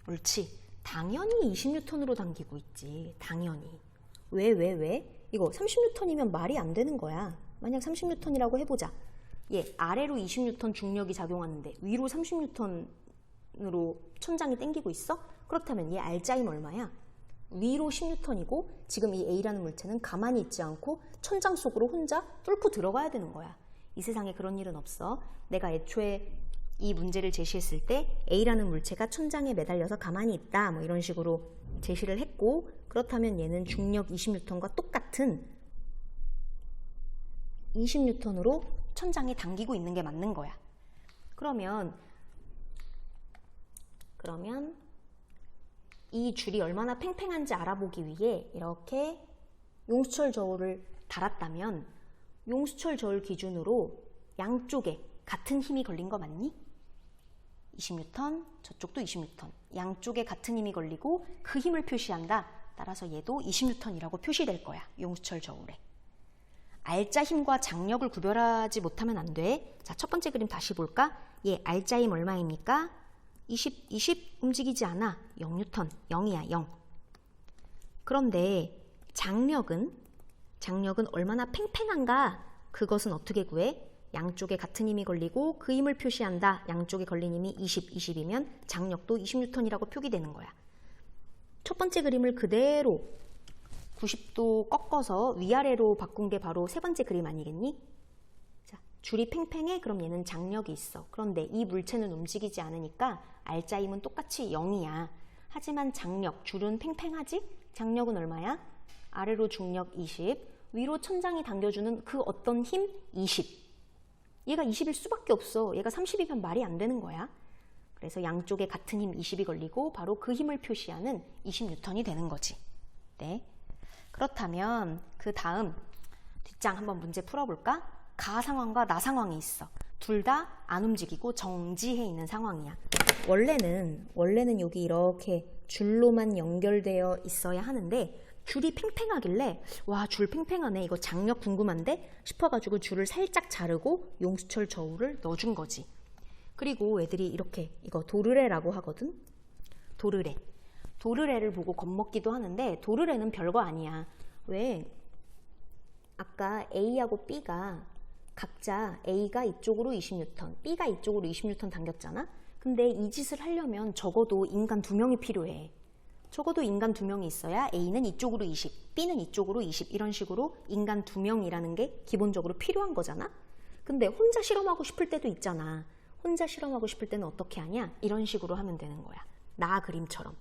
S1: 옳지. 당연히 20뉴턴으로 당기고 있지. 당연히. 왜? 이거 30뉴턴이면 말이 안 되는 거야. 만약 30뉴턴이라고 해보자. 얘 아래로 20뉴턴 중력이 작용하는데 위로 30뉴턴으로 천장이 당기고 있어? 그렇다면 얘 R자임 얼마야? 위로 10뉴턴이고 지금 이 A라는 물체는 가만히 있지 않고 천장 속으로 혼자 뚫고 들어가야 되는 거야. 이 세상에 그런 일은 없어. 내가 애초에 이 문제를 제시했을 때 A라는 물체가 천장에 매달려서 가만히 있다. 뭐 이런 식으로 제시를 했고 그렇다면 얘는 중력 20뉴턴과 똑같은 20뉴턴으로 천장에 당기고 있는 게 맞는 거야. 그러면 이 줄이 얼마나 팽팽한지 알아보기 위해 이렇게 용수철 저울을 달았다면 용수철 저울 기준으로 양쪽에 같은 힘이 걸린 거 맞니? 20뉴턴, 저쪽도 20뉴턴. 양쪽에 같은 힘이 걸리고 그 힘을 표시한다. 따라서 얘도 20뉴턴이라고 표시될 거야. 용수철 저울에. R자 힘과 장력을 구별하지 못하면 안 돼. 자, 첫 번째 그림 다시 볼까? 얘 R자 힘 얼마입니까? 20 움직이지 않아. 0뉴턴. 0이야, 0. 그런데 장력은 얼마나 팽팽한가? 그것은 어떻게 구해? 양쪽에 같은 힘이 걸리고 그 힘을 표시한다. 양쪽에 걸린 힘이 20이면 장력도 20뉴턴이라고 표기되는 거야. 첫 번째 그림을 그대로 90도 꺾어서 위아래로 바꾼 게 바로 세 번째 그림 아니겠니? 자, 줄이 팽팽해? 그럼 얘는 장력이 있어. 그런데 이 물체는 움직이지 않으니까 R자 힘은 똑같이 0이야. 하지만 장력, 줄은 팽팽하지? 장력은 얼마야? 아래로 중력 20, 위로 천장이 당겨주는 그 어떤 힘? 20. 얘가 20일 수밖에 없어. 얘가 30이면 말이 안 되는 거야. 그래서 양쪽에 같은 힘 20이 걸리고 바로 그 힘을 표시하는 20뉴턴이 되는 거지. 네. 그렇다면 그 다음 뒷장 한번 문제 풀어볼까? 가 상황과 나 상황이 있어. 둘 다 안 움직이고 정지해 있는 상황이야. 원래는 여기 이렇게 줄로만 연결되어 있어야 하는데 줄이 팽팽하길래 와, 줄 팽팽하네. 이거 장력 궁금한데 싶어가지고 줄을 살짝 자르고 용수철 저울을 넣어준 거지. 그리고 애들이 이렇게 이거 도르래라고 하거든. 도르래를 보고 겁먹기도 하는데 도르래는 별거 아니야. 왜? 아까 A하고 B가 각자 A가 이쪽으로 20뉴턴, B가 이쪽으로 20뉴턴 당겼잖아. 근데 이 짓을 하려면 적어도 인간 2명이 필요해. 적어도 인간 2명이 있어야 A는 이쪽으로 20, B는 이쪽으로 20 이런 식으로 인간 2명이라는 게 기본적으로 필요한 거잖아. 근데 혼자 실험하고 싶을 때도 있잖아. 혼자 실험하고 싶을 때는 어떻게 하냐? 이런 식으로 하면 되는 거야. 나 그림처럼.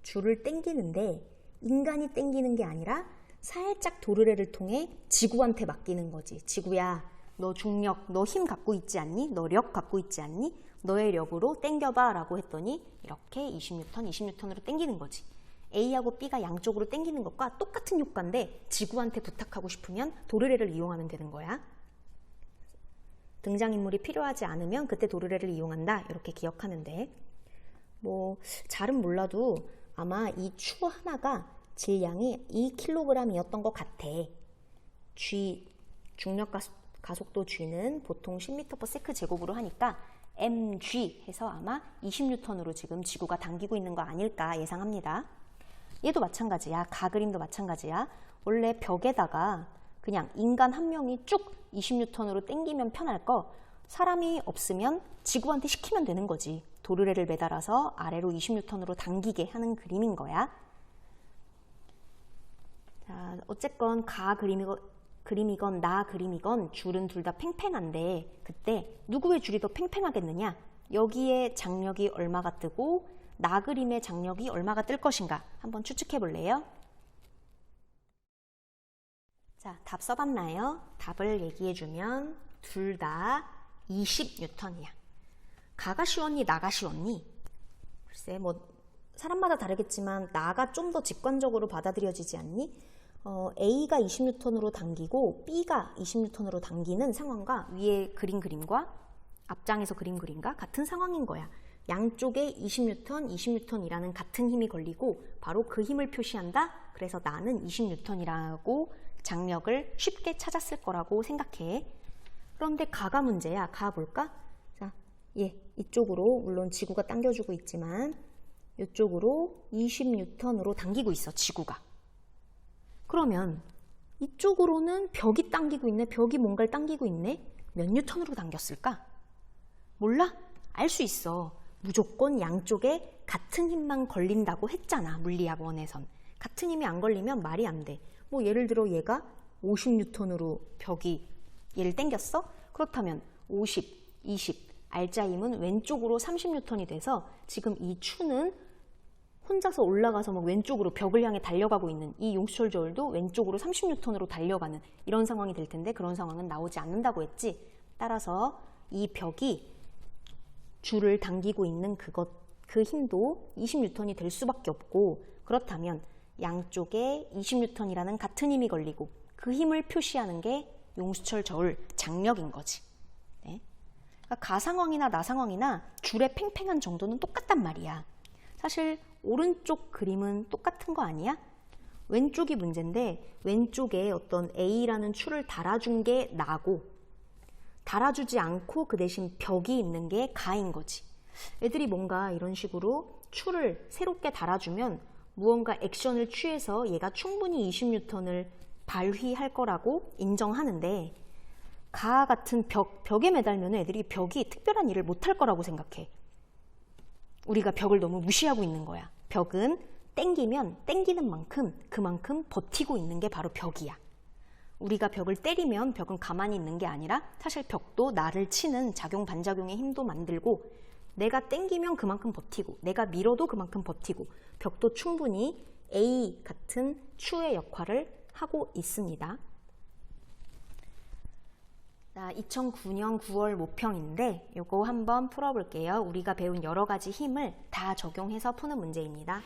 S1: 줄을 당기는데 인간이 당기는 게 아니라 살짝 도르래를 통해 지구한테 맡기는 거지. 지구야, 너 중력, 너 힘 갖고 있지 않니? 너 력 갖고 있지 않니? 너의 력으로 당겨봐 라고 했더니 이렇게 20뉴턴으로 당기는 거지. A하고 B가 양쪽으로 당기는 것과 똑같은 효과인데 지구한테 부탁하고 싶으면 도르래를 이용하면 되는 거야. 등장인물이 필요하지 않으면 그때 도르래를 이용한다. 이렇게 기억하면 돼. 뭐 잘은 몰라도 아마 이 추 하나가 질량이 2kg이었던 것 같아. 중력 가속도 G는 보통 10m/s 제곱으로 하니까 mg 해서 아마 20N으로 지금 지구가 당기고 있는 거 아닐까 예상합니다. 얘도 마찬가지야. 가 그림도 마찬가지야. 원래 벽에다가 그냥 인간 한 명이 쭉 20N으로 당기면 편할 거 사람이 없으면 지구한테 시키면 되는 거지. 도르래를 매달아서 아래로 20N으로 당기게 하는 그림인 거야. 자, 어쨌건 가 그림이건 나 그림이건 줄은 둘 다 팽팽한데 그때 누구의 줄이 더 팽팽하겠느냐? 여기에 장력이 얼마가 뜨고 나 그림의 장력이 얼마가 뜰 것인가? 한번 추측해 볼래요? 자, 답 써봤나요? 답을 얘기해주면 둘 다 20N이야. 가가 쉬웠니? 나가 쉬웠니? 글쎄 뭐 사람마다 다르겠지만 나가 좀 더 직관적으로 받아들여지지 않니? A가 20N으로 당기고 B가 20N으로 당기는 상황과 위에 그린 그림과 앞장에서 그린 그림과 같은 상황인 거야. 양쪽에 20N, 20N이라는 같은 힘이 걸리고 바로 그 힘을 표시한다. 그래서 나는 20N이라고 장력을 쉽게 찾았을 거라고 생각해. 그런데 가가 문제야. 가 볼까? 자, 이쪽으로 물론 지구가 당겨주고 있지만 이쪽으로 20N으로 당기고 있어. 지구가. 그러면 이쪽으로는 벽이 당기고 있네. 벽이 뭔가를 당기고 있네. 몇 뉴턴으로 당겼을까? 몰라? 알 수 있어. 무조건 양쪽에 같은 힘만 걸린다고 했잖아. 물리학 원에선. 같은 힘이 안 걸리면 말이 안 돼. 뭐 예를 들어 얘가 50N으로 벽이 얘를 당겼어? 그렇다면 50, 20, 알자 힘은 왼쪽으로 30N이 돼서 지금 이 추는 혼자서 올라가서 막 왼쪽으로 벽을 향해 달려가고 있는 이 용수철 저울도 왼쪽으로 30N으로 달려가는 이런 상황이 될 텐데 그런 상황은 나오지 않는다고 했지. 따라서 이 벽이 줄을 당기고 있는 그 힘도 20N이 될 수밖에 없고 그렇다면 양쪽에 20N이라는 같은 힘이 걸리고 그 힘을 표시하는 게 용수철 저울 장력인 거지. 네? 그러니까 가 상황이나 나 상황이나 줄의 팽팽한 정도는 똑같단 말이야. 사실 오른쪽 그림은 똑같은 거 아니야? 왼쪽이 문제인데 왼쪽에 어떤 A라는 추를 달아준 게 나고 달아주지 않고 그 대신 벽이 있는 게 가인 거지. 애들이 뭔가 이런 식으로 추를 새롭게 달아주면 무언가 액션을 취해서 얘가 충분히 20N을 발휘할 거라고 인정하는데 가 같은 벽에 매달면 애들이 벽이 특별한 일을 못할 거라고 생각해. 우리가 벽을 너무 무시하고 있는 거야. 벽은 땡기면 땡기는 만큼 그만큼 버티고 있는 게 바로 벽이야. 우리가 벽을 때리면 벽은 가만히 있는 게 아니라 사실 벽도 나를 치는 작용 반작용의 힘도 만들고 내가 땡기면 그만큼 버티고 내가 밀어도 그만큼 버티고 벽도 충분히 A 같은 추의 역할을 하고 있습니다. 자, 2009년 9월 모평인데 이거 한번 풀어볼게요. 우리가 배운 여러 가지 힘을 다 적용해서 푸는 문제입니다.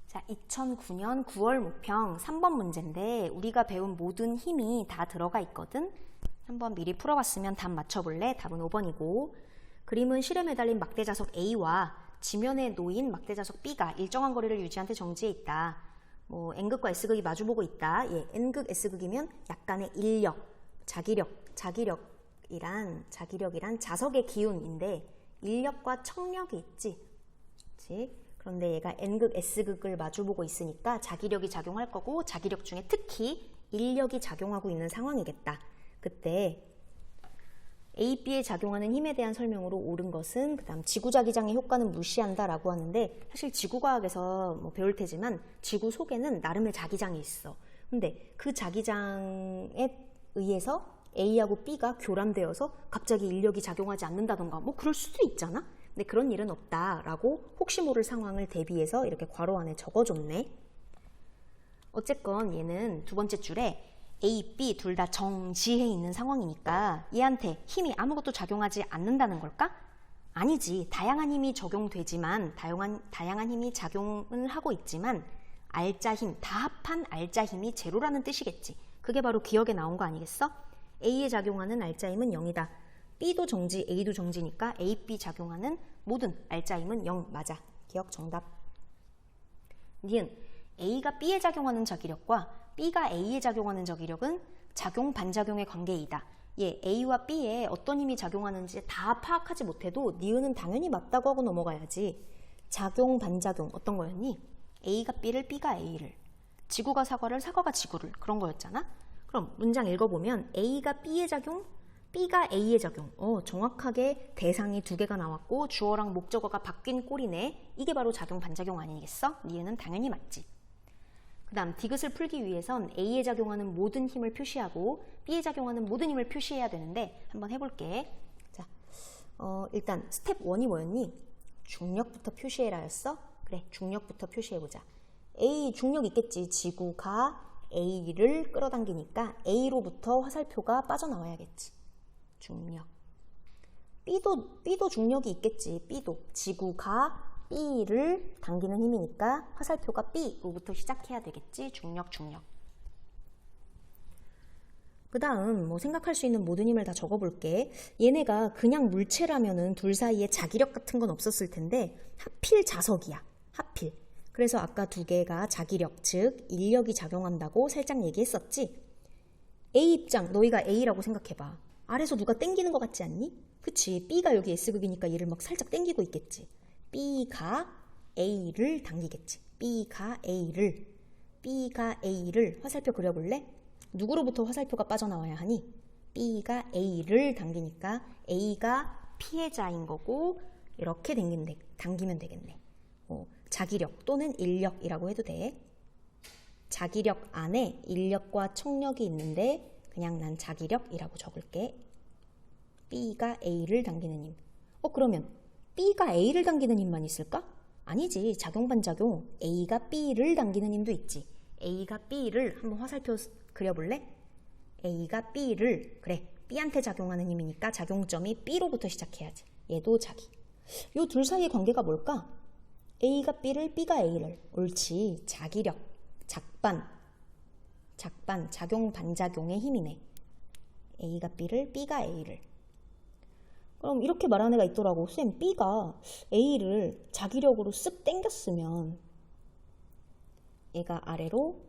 S1: 자, 2009년 9월 모평 3번 문제인데 우리가 배운 모든 힘이 다 들어가 있거든. 한번 미리 풀어봤으면 답 맞춰볼래? 답은 5번이고 그림은 실에 매달린 막대자석 A와 지면에 놓인 막대자석 B가 일정한 거리를 유지한 채 정지해 있다. 뭐 N극과 S극이 마주보고 있다. N극, S극이면 약간의 인력, 자기력이란 자석의 기운인데 인력과 청력이 있지. 그렇지? 그런데 얘가 N극, S극을 마주보고 있으니까 자기력이 작용할 거고 자기력 중에 특히 인력이 작용하고 있는 상황이겠다. 그때 A, B에 작용하는 힘에 대한 설명으로 옳은 것은 그다음 지구자기장의 효과는 무시한다라고 하는데 사실 지구과학에서 뭐 배울 테지만 지구 속에는 나름의 자기장이 있어. 근데 그 자기장에 의해서 A하고 B가 교란되어서 갑자기 인력이 작용하지 않는다던가 뭐 그럴 수도 있잖아. 근데 그런 일은 없다라고 혹시 모를 상황을 대비해서 이렇게 괄호 안에 적어줬네. 어쨌건 얘는 두 번째 줄에 A, B 둘 다 정지해 있는 상황이니까 얘한테 힘이 아무것도 작용하지 않는다는 걸까? 아니지. 다양한 힘이 적용되지만, 다양한 힘이 작용을 하고 있지만, 알자 힘, 다 합한 알자 힘이 제로라는 뜻이겠지. 그게 바로 기억에 나온 거 아니겠어? A에 작용하는 알자 힘은 0이다. B도 정지, A도 정지니까 A, B 작용하는 모든 알자 힘은 0. 맞아. 기억 정답. 니은, A가 B에 작용하는 자기력과 B가 A에 작용하는 자기력은 작용, 반작용의 관계이다. 예, A와 B에 어떤 힘이 작용하는지 다 파악하지 못해도 니은은 당연히 맞다고 하고 넘어가야지. 작용, 반작용 어떤 거였니? A가 B를, B가 A를. 지구가 사과를, 사과가 지구를. 그런 거였잖아. 그럼 문장 읽어보면 A가 B에 작용, B가 A에 작용. 정확하게 대상이 두 개가 나왔고 주어랑 목적어가 바뀐 꼴이네. 이게 바로 작용, 반작용 아니겠어? 니은은 당연히 맞지. 그 다음 디귿을 풀기 위해선 A에 작용하는 모든 힘을 표시하고 B에 작용하는 모든 힘을 표시해야 되는데 한번 해볼게. 자, 일단 스텝 1이 뭐였니? 중력부터 표시해라 였어? 그래, 중력부터 표시해보자. A 중력 있겠지. 지구가 A를 끌어당기니까 A로부터 화살표가 빠져나와야겠지. 중력. B도 중력이 있겠지. B도 지구가 B를 당기는 힘이니까 화살표가 B로부터 시작해야 되겠지. 중력. 그 다음 생각할 수 있는 모든 힘을 다 적어볼게. 얘네가 그냥 물체라면은 둘 사이에 자기력 같은 건 없었을 텐데 하필 자석이야. 하필. 그래서 아까 두 개가 자기력, 즉 인력이 작용한다고 살짝 얘기했었지. A 입장, 너희가 A라고 생각해봐. 아래서 누가 땡기는 것 같지 않니? 그치, B가 여기 S극이니까 얘를 막 살짝 땡기고 있겠지. B가 A를 당기겠지. B가 A를 화살표 그려볼래? 누구로부터 화살표가 빠져나와야 하니? B가 A를 당기니까 A가 피해자인 거고 이렇게 당기면 되겠네. 자기력 또는 인력이라고 해도 돼. 자기력 안에 인력과 촉력이 있는데 그냥 난 자기력이라고 적을게. B가 A를 당기는 힘. 그러면 B가 A를 당기는 힘만 있을까? 아니지. 작용, 반작용. A가 B를 당기는 힘도 있지. A가 B를 한번 화살표 그려볼래? A가 B를, 그래, B한테 작용하는 힘이니까 작용점이 B로부터 시작해야지. 얘도 자기. 요 둘 사이의 관계가 뭘까? A가 B를, B가 A를. 옳지. 자기력, 작용, 반작용의 힘이네. A가 B를, B가 A를. 그럼 이렇게 말하는 애가 있더라고. 쌤, B가 A를 자기력으로 쓱 당겼으면 얘가 아래로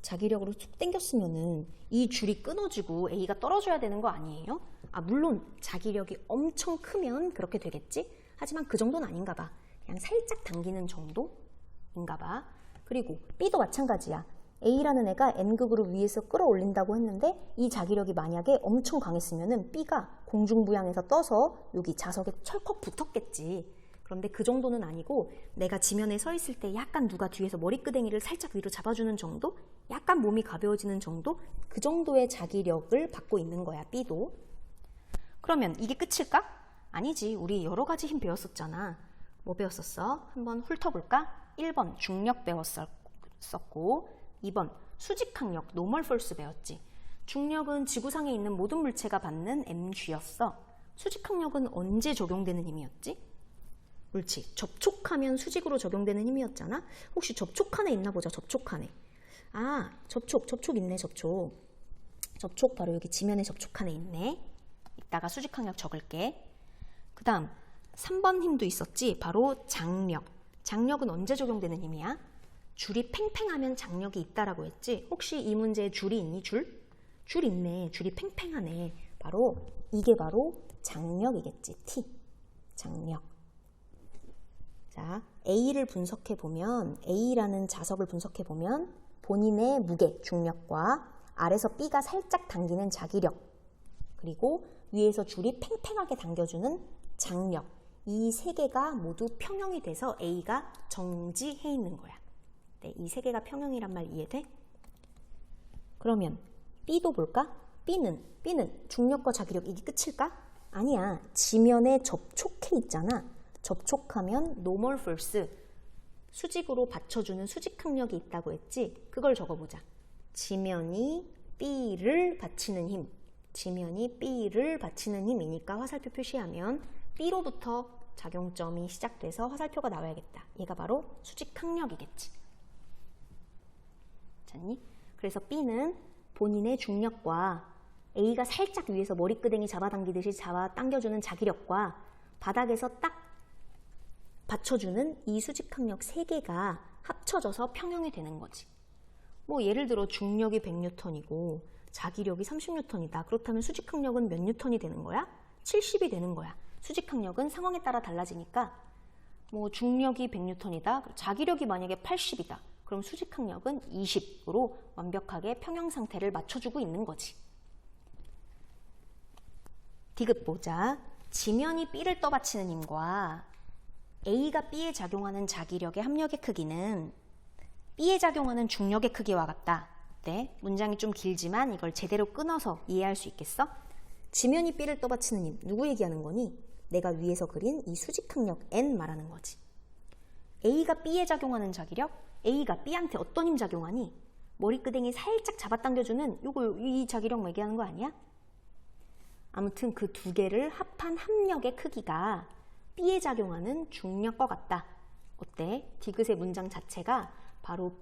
S1: 자기력으로 쑥 당겼으면은 이 줄이 끊어지고 A가 떨어져야 되는 거 아니에요? 물론 자기력이 엄청 크면 그렇게 되겠지? 하지만 그 정도는 아닌가 봐. 그냥 살짝 당기는 정도인가 봐. 그리고 B도 마찬가지야. A라는 애가 N극으로 위에서 끌어올린다고 했는데 이 자기력이 만약에 엄청 강했으면은 B가 공중부양에서 떠서 여기 자석에 철컥 붙었겠지. 그런데 그 정도는 아니고 내가 지면에 서 있을 때 약간 누가 뒤에서 머리끄댕이를 살짝 위로 잡아주는 정도? 약간 몸이 가벼워지는 정도? 그 정도의 자기력을 받고 있는 거야, B도. 그러면 이게 끝일까? 아니지. 우리 여러 가지 힘 배웠었잖아. 뭐 배웠었어? 한번 훑어볼까? 1번 중력 배웠었고 2번 수직항력, 노멀 폴스 배웠지. 중력은 지구상에 있는 모든 물체가 받는 mg였어. 수직항력은 언제 적용되는 힘이었지? 옳지. 접촉하면 수직으로 적용되는 힘이었잖아. 혹시 접촉칸에 있나 보자. 접촉칸에. 접촉 있네. 접촉 바로 여기 지면에 접촉칸에 있네. 이따가 수직항력 적을게. 그 다음 3번 힘도 있었지. 바로 장력. 장력은 언제 적용되는 힘이야? 줄이 팽팽하면 장력이 있다라고 했지. 혹시 이 문제에 줄이 있니? 줄 있네. 줄이 팽팽하네. 이게 바로 장력이겠지. T. 장력. 자, A를 분석해보면, A라는 자석을 분석해보면 본인의 무게, 중력과 아래서 B가 살짝 당기는 자기력, 그리고 위에서 줄이 팽팽하게 당겨주는 장력, 이 세 개가 모두 평형이 돼서 A가 정지해 있는 거야. 네, 이 세 개가 평형이란 말 이해돼? 그러면 B도 볼까? B는 중력과 자기력 이게 끝일까? 아니야. 지면에 접촉해 있잖아. 접촉하면 노멀 폴스, 수직으로 받쳐주는 수직항력이 있다고 했지. 그걸 적어보자. 지면이 B를 받치는 힘. 지면이 B를 받치는 힘이니까 화살표 표시하면 B로부터 작용점이 시작돼서 화살표가 나와야겠다. 얘가 바로 수직항력이겠지. 잤니? 그래서 B는 본인의 중력과 A가 살짝 위에서 머리끄댕이 잡아당기듯이 잡아당겨주는 자기력과 바닥에서 딱 받쳐주는 이 수직항력 3개가 합쳐져서 평형이 되는 거지. 뭐 예를 들어 중력이 100N이고 자기력이 30N이다. 그렇다면 수직항력은 몇 N이 되는 거야? 70이 되는 거야. 수직항력은 상황에 따라 달라지니까 뭐 중력이 100N이다. 자기력이 만약에 80이다. 그럼 수직항력은 20으로 완벽하게 평형 상태를 맞춰주고 있는 거지. 디귿 보자. 지면이 B를 떠받치는 힘과 A가 B에 작용하는 자기력의 합력의 크기는 B에 작용하는 중력의 크기와 같다. 네, 문장이 좀 길지만 이걸 제대로 끊어서 이해할 수 있겠어? 지면이 B를 떠받치는 힘, 누구 얘기하는 거니? 내가 위에서 그린 이 수직항력 N 말하는 거지. A가 B에 작용하는 자기력, A가 B한테 어떤 힘 작용하니? 머리끄댕이 살짝 잡아당겨주는 이 자기력 얘기하는 거 아니야? 아무튼 그 두 개를 합한 합력의 크기가 B에 작용하는 중력과 같다. 어때? 디귿의 문장 자체가 바로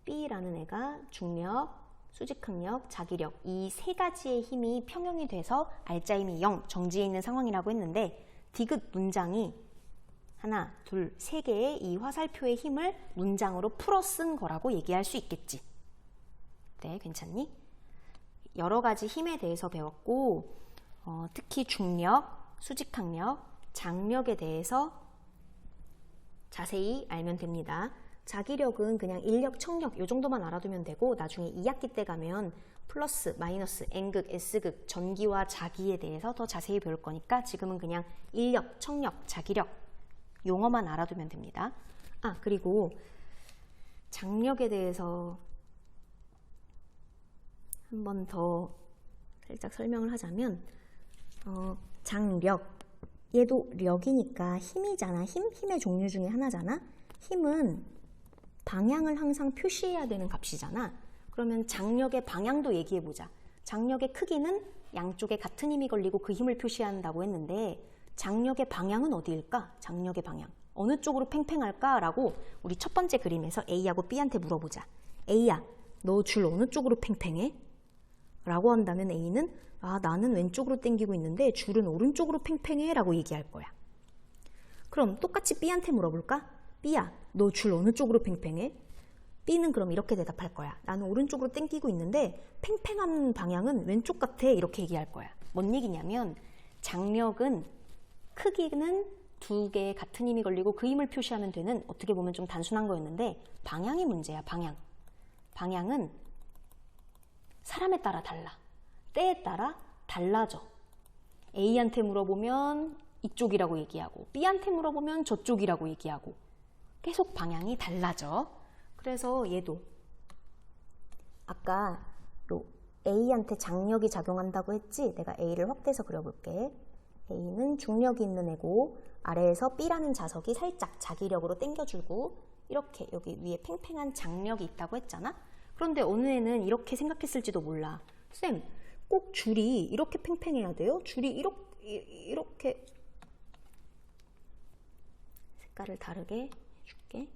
S1: B라는 애가 중력, 수직항력, 자기력 이 세 가지의 힘이 평형이 돼서 알짜힘이 0, 정지해 있는 상황이라고 했는데 디귿 문장이 하나, 둘, 세 개의 이 화살표의 힘을 문장으로 풀어 쓴 거라고 얘기할 수 있겠지. 네, 괜찮니? 여러 가지 힘에 대해서 배웠고 특히 중력, 수직항력, 장력에 대해서 자세히 알면 됩니다. 자기력은 그냥 인력, 청력 이 정도만 알아두면 되고 나중에 2학기 때 가면 플러스, 마이너스, N극, S극, 전기와 자기에 대해서 더 자세히 배울 거니까 지금은 그냥 인력, 청력, 자기력 용어만 알아두면 됩니다. 아, 그리고 장력에 대해서 한 번 더 살짝 설명을 하자면 장력, 얘도 력이니까 힘이잖아. 힘의 종류 중에 하나잖아. 힘은 방향을 항상 표시해야 되는 값이잖아. 그러면 장력의 방향도 얘기해보자. 장력의 크기는 양쪽에 같은 힘이 걸리고 그 힘을 표시한다고 했는데 장력의 방향은 어디일까? 장력의 방향. 어느 쪽으로 팽팽할까? 라고 우리 첫 번째 그림에서 A하고 B한테 물어보자. A야, 너 줄 어느 쪽으로 팽팽해? 라고 한다면 A는 나는 왼쪽으로 당기고 있는데 줄은 오른쪽으로 팽팽해 라고 얘기할 거야. 그럼 똑같이 B한테 물어볼까? B야, 너 줄 어느 쪽으로 팽팽해? B는 그럼 이렇게 대답할 거야. 나는 오른쪽으로 당기고 있는데 팽팽한 방향은 왼쪽 같아 이렇게 얘기할 거야. 뭔 얘기냐면 장력은 크기는 두 개의 같은 힘이 걸리고 그 힘을 표시하면 되는 어떻게 보면 좀 단순한 거였는데 방향이 문제야. 방향은 사람에 따라 달라. 때에 따라 달라져. A한테 물어보면 이쪽이라고 얘기하고 B한테 물어보면 저쪽이라고 얘기하고 계속 방향이 달라져. 그래서 얘도 아까 A한테 장력이 작용한다고 했지? 내가 A를 확대해서 그려볼게. A는 중력이 있는 애고 아래에서 B라는 자석이 살짝 자기력으로 당겨주고 이렇게 여기 위에 팽팽한 장력이 있다고 했잖아? 그런데 어느 애는 이렇게 생각했을지도 몰라. 쌤, 꼭 줄이 이렇게 팽팽해야 돼요? 줄이 이렇게 색깔을 다르게 해줄게.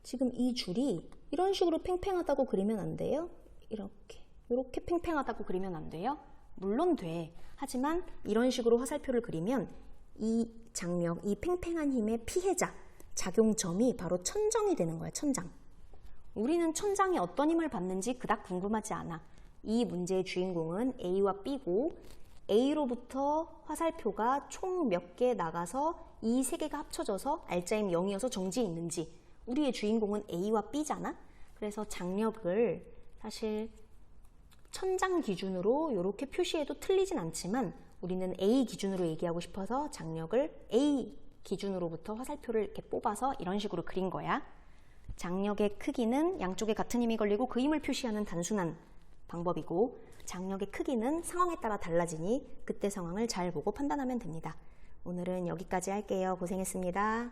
S1: 지금 이 줄이 이런 식으로 팽팽하다고 그리면 안 돼요? 이렇게 팽팽하다고 그리면 안 돼요? 물론 돼. 하지만 이런 식으로 화살표를 그리면 이 장력, 이 팽팽한 힘의 피해자, 작용점이 바로 천정이 되는 거야, 천장. 우리는 천장이 어떤 힘을 받는지 그닥 궁금하지 않아. 이 문제의 주인공은 A와 B고 A로부터 화살표가 총 몇 개 나가서 이 세 개가 합쳐져서 알짜힘 0이어서 정지해 있는지 우리의 주인공은 A와 B잖아? 그래서 장력을 사실 천장 기준으로 이렇게 표시해도 틀리진 않지만 우리는 A 기준으로 얘기하고 싶어서 장력을 A 기준으로부터 화살표를 이렇게 뽑아서 이런 식으로 그린 거야. 장력의 크기는 양쪽에 같은 힘이 걸리고 그 힘을 표시하는 단순한 방법이고 장력의 크기는 상황에 따라 달라지니 그때 상황을 잘 보고 판단하면 됩니다. 오늘은 여기까지 할게요. 고생했습니다.